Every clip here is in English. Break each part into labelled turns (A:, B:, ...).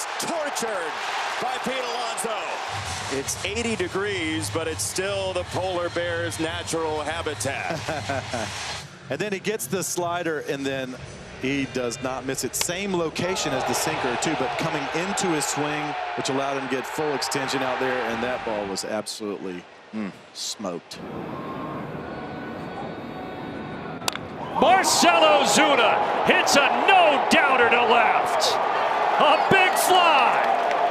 A: is tortured by Pete Alonso. It's 80 degrees, but it's still the polar bear's natural habitat.
B: And then he gets the slider, and then he does not miss it. Same location as the sinker, too, but coming into his swing, which allowed him to get full extension out there, and that ball was absolutely smoked.
C: Marcell Ozuna hits a no-doubter to left. A big fly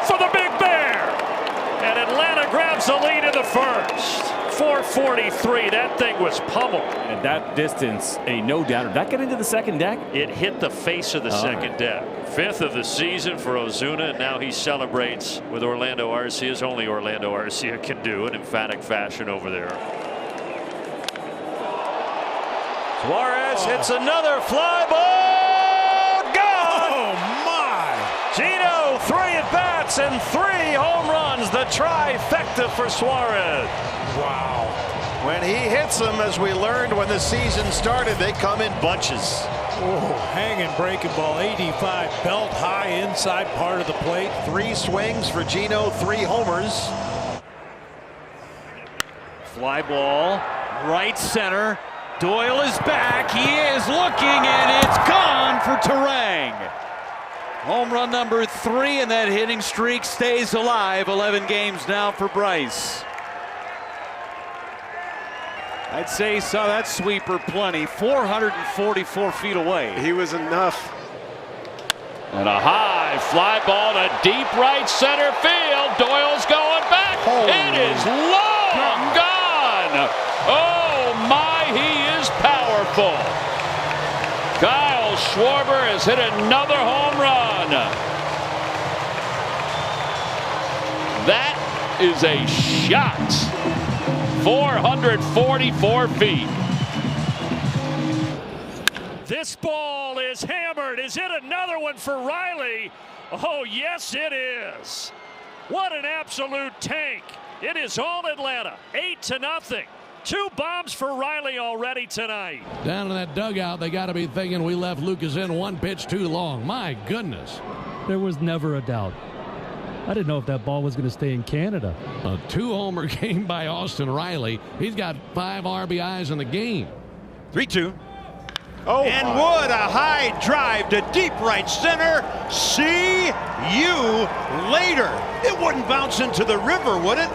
C: for the Big Bear. And Atlanta grabs the lead in the first. 443, that thing was pummeled.
D: And that distance, a no-doubter. Did that get into the second deck?
C: It hit the face of the second deck. 5th of the season for Ozuna, and now he celebrates with Orlando Arcia, as only Orlando Arcia can do, in emphatic fashion over there. Suarez hits another fly ball. Gone!
E: Oh, my!
C: Gino, 3 at-bats and 3 home runs. The trifecta for Suarez.
E: Wow.
F: When he hits them, as we learned when the season started, they come in bunches.
E: Oh, hanging breaking ball, 85, belt high inside part of the plate.
F: 3 swings for Gino, 3 homers.
D: Fly ball, right center. Doyle is back. He is looking, and it's gone for Terang. Home run number 3, and that hitting streak stays alive. 11 games now for Bryce. I'd say he saw that sweeper plenty. 444 feet away.
F: He was enough.
C: And a high fly ball to deep right center field. Doyle's going back. It is long gone. Oh my, he is powerful. Kyle Schwarber has hit another home run. That is a shot. 444 feet. This ball is hammered. Is it another one for Riley? Oh, yes, it is. What an absolute tank. It is all Atlanta, 8-0. 2 bombs for Riley already tonight.
G: Down in that dugout, they got to be thinking we left Lucas in 1 pitch too long. My goodness.
H: There was never a doubt. I didn't know if that ball was going to stay in Canada.
G: A 2-homer game by Austin Riley. He's got 5 RBIs in the game.
E: 3-2.
F: Oh,
E: and Wood, a high drive to deep right center. See you later. It wouldn't bounce into the river, would it?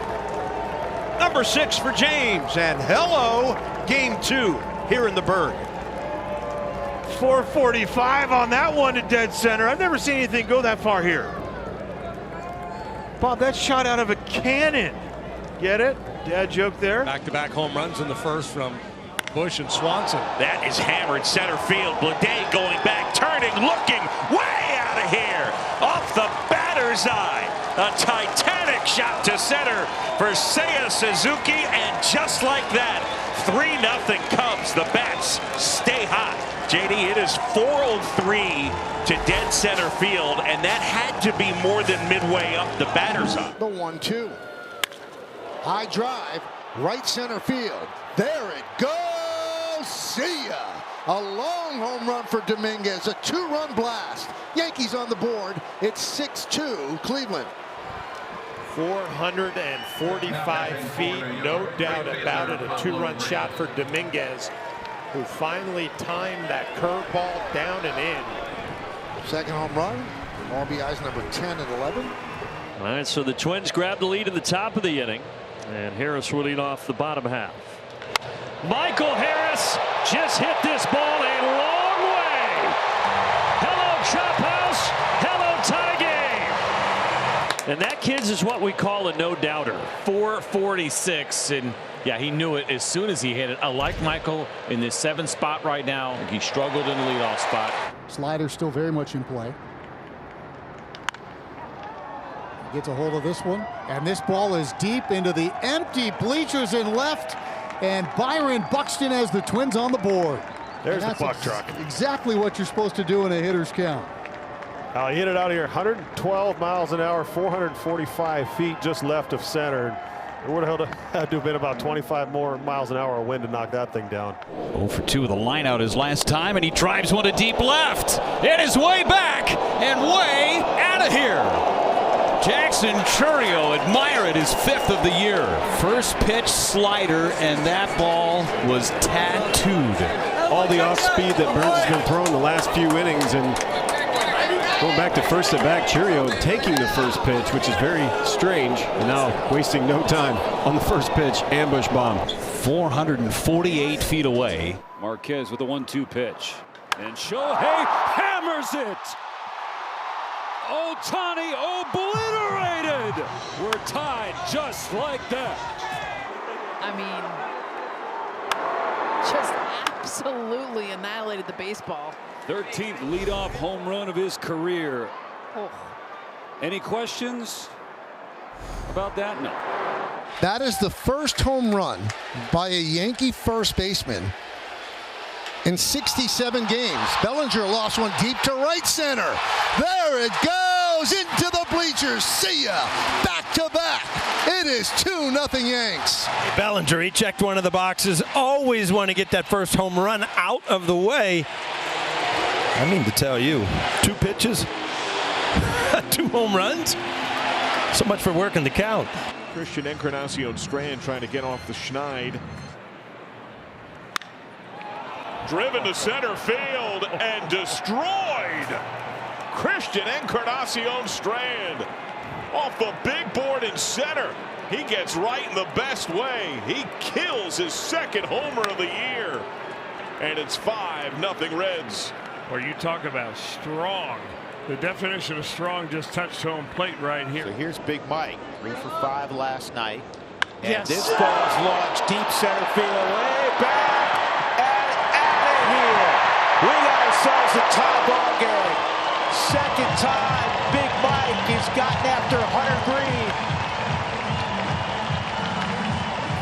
E: Number 6 for James, and hello, game 2 here in the Berg. 445 on that one to dead center. I've never seen anything go that far here. Bob, that shot out of a cannon. Get it? Dad joke there.
I: Back-to-back home runs in the first from Bush and Swanson.
C: That is hammered center field. Bleday going back, turning, looking way out of here. Off the batter's eye. A titanic shot to center for Seiya Suzuki, and just like that, 3-0 Cubs. The bats stay hot. JD, it is 403 to dead center field, and that had to be more than midway up the batter's eye.
J: The 1-2. High drive, right center field. There it goes. See ya. A long home run for Dominguez. A 2-run blast. Yankees on the board. It's 6-2 Cleveland.
E: 445 feet, no doubt about it. A 2-run shot for Dominguez, who finally timed that curveball down and in.
J: Second home run. RBIs number 10 and 11.
C: All right, so the Twins grab the lead at the top of the inning, and Harris will lead off the bottom half. Michael Harris just hit this ball a long way. Hello, Chop House. Hello, tie game. And that, kids, is what we call a no-doubter.
D: 446, and yeah, he knew it as soon as he hit it. I like Michael in this 7th spot right now. He struggled in the leadoff spot.
K: Slider still very much in play. He gets a hold of this one, and this ball is deep into the empty bleachers in left, and Byron Buxton has the Twins on the board.
E: There's the buck truck.
K: Exactly what you're supposed to do in a hitter's count.
L: He hit it out here, 112 miles an hour, 445 feet just left of center.
I: It would have had to have been about 25 more miles an hour of wind to knock that thing down.
D: 0 for 2 with a line out his last time, and he drives one to deep left. It is way back and way out of here. Jackson Chourio, admire it, his 5th of the year. First pitch slider, and that ball was tattooed.
I: All the off speed that Burns has been throwing the last few innings, and going back to first at bat, Chourio taking the first pitch, which is very strange, and now wasting no time on the first pitch, ambush bomb.
D: 448 feet away.
C: Marquez with a 1-2 pitch. And Shohei hammers it. Ohtani obliterated. We're tied just like that.
L: I mean, just absolutely annihilated the baseball.
C: 13th leadoff home run of his career.
L: Oh.
C: Any questions about that? No.
J: That is the first home run by a Yankee first baseman in 67 games. Bellinger lost one deep to right center. There it goes into the bleachers. See ya. Back to back. It is 2-0 Yanks.
E: Bellinger, he checked one of the boxes. Always want to get that first home run out of the way. I mean to tell you, 2 pitches, 2 home runs. So much for working the count.
F: Christian Encarnacion Strand trying to get off the schneid. Driven to center field and destroyed. Christian Encarnacion Strand off the big board in center. He gets right in the best way. He kills his 2nd homer of the year. And it's 5-0 Reds.
I: Well, you talk about strong. The definition of strong just touched home plate right here.
F: So here's Big Mike, 3 for 5 last night. And
L: Yes.
F: this ball is launched deep center field, way back and out of here. We got ourselves a tie ball game. 2nd time Big Mike has gotten after Hunter Green.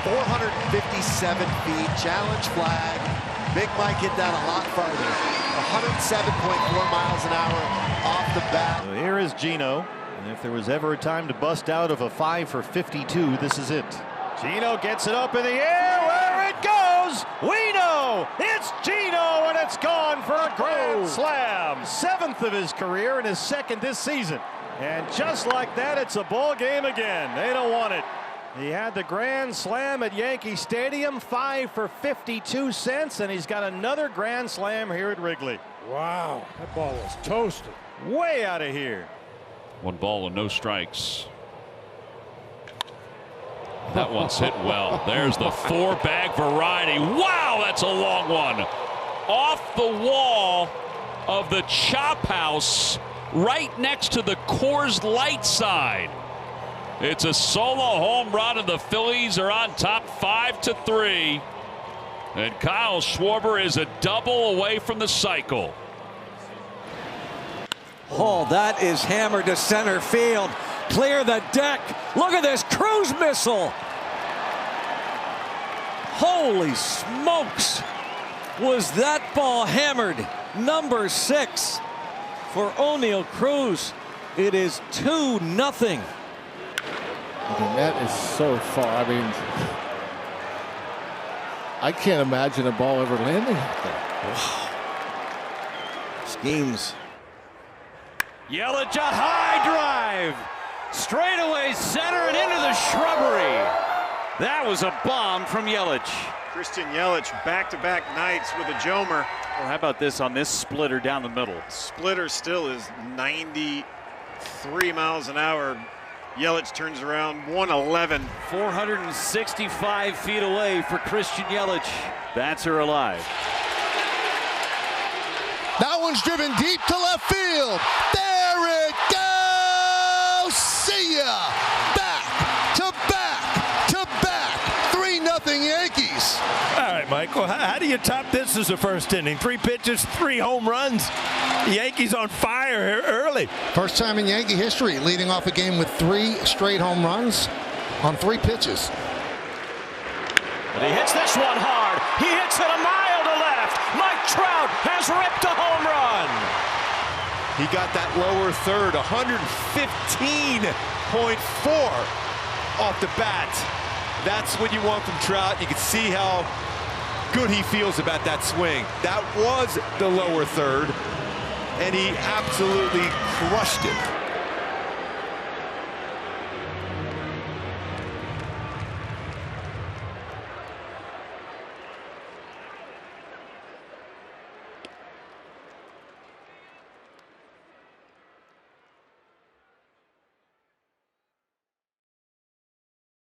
M: 457 feet, challenge flag. Big Mike hit that a lot farther. 107.4 miles an hour off the bat.
F: So here is Gino, and if there was ever a time to bust out of a 5 for 52, this is it. Gino gets it up in the air, where it goes. We know it's Gino, and it's gone for a grand slam. 7th of his career and his 2nd this season. And just like that, it's a ball game again. They don't want it. He had the grand slam at Yankee Stadium, 5 for 52 cents, and he's got another grand slam here at Wrigley.
I: Wow, that ball was toasted.
F: Way out of here.
C: 1 ball and no strikes. That one's hit well. There's the 4-bag variety. Wow, that's a long one. Off the wall of the chop house right next to the Coors Light side. It's a solo home run, and the Phillies are on top 5-3. And Kyle Schwarber is a double away from the cycle.
M: Oh, that is hammered to center field. Clear the deck. Look at this cruise missile. Holy smokes. Was that ball hammered? Number 6 for O'Neal Cruz. It is 2-0.
K: I mean, that is so far. I mean, I can't imagine a ball ever landing like that.
M: Wow. Schemes.
D: Yelich, a high drive. Straightaway center and into the shrubbery. That was a bomb from Yelich.
I: Christian Yelich, back-to-back nights with a jomer.
D: Well, how about this on this splitter down the middle?
I: Splitter still is 93 miles an hour. Yelich turns around 111.
D: 465 feet away for Christian Yelich. Bats are alive.
J: That one's driven deep to left field. There it goes. See ya. Back to back to back. 3-0 Yankees.
E: All right, Michael, how do you top this as a first inning? 3 pitches, 3 home runs. The Yankees on fire here early.
J: First time in Yankee history leading off a game with 3 straight home runs on 3 pitches.
A: But he hits this one hard. He hits it a mile to left. Mike Trout has ripped a home run.
F: He got that lower third, 115.4 off the bat.
N: That's what you want from Trout. You can see how good he feels about that swing. That was the lower third, and he absolutely crushed it.